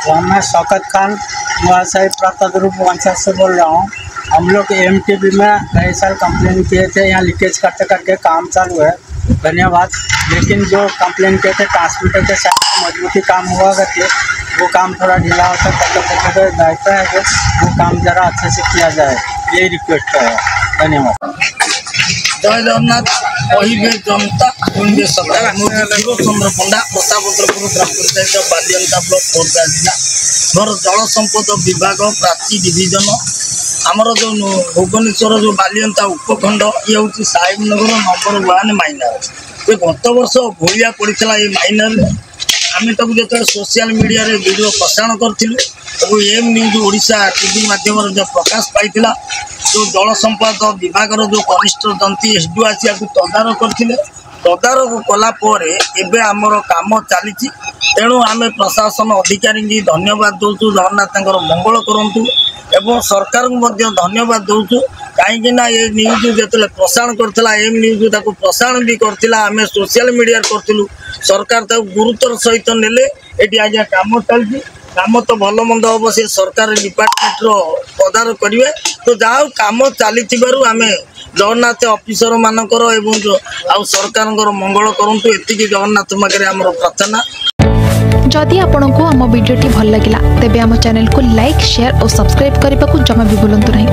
तो मैं शौकत खान निवासी प्रातःरूप पंचायत से बोल रहा हूँ। हम लोग एमटीबी में कई साल कंप्लेन किए थे, यहाँ लीकेज करते करके काम चालू है, धन्यवाद। लेकिन जो कंप्लेन किए थे ट्रांसमीटर के साथ मजबूती काम हुआ करके वो काम थोड़ा ढीला होता है, दायित्व है कि वो काम ज़रा अच्छे से किया जाए, यही रिक्वेस्ट है। धन्यवाद। जय जगन्नाथ कहे जनता शुणवे सरकार शिवचंद्र पंडा प्रतापपुर ग्राम पंचायत बालियंता ब्लॉक खोर्धा जिला मोर जल संपद विभाग प्राची डिविजन आमर जो भुवनेश्वर जो बालियंता उपखंड ये हूँ साहिबनगर नंबर 1 माइनर। ये गत वर्ष भूलिया पड़ा ये माइनर आम जो सोशल मीडिया रे वीडियो प्रसारण करूँ एम न्यूज ओडिशा टीवी माध्यम जो प्रकाश पाई जो जल संपद विभाग जो कनिष्ठ जंती एसडीओ आसिया तदारख करते तदारख कलापर एवं आमर काम चली तेणु आम प्रशासन अधिकारी की धन्यवाद दौचु जगन्नाथ मंगल करूँ एवं सरकार को धन्यवाद दौचु कहीं ये न्यूज जो प्रसारण करता एम न्यूज ताको प्रसारण भी करता आम सोशल मीडिया करूँ सरकार गुरुतर सहित नेले ये आज कम चलती काम तो भल मंद हम से सरकार डिपार्टमेंट तदारख करेंगे तो जहाँ कम चली आम जगन्नाथ ऑफिसर मानकर एवं जो आउ सरकार मंगल करूँ एति जगन्नाथ पाखे आम प्रार्थना। जदि आपंक आम भिडी भल लगा तेब आम चैनल को लाइक शेयर और सब्सक्राइब करने को जमा भी भूलु नहीं।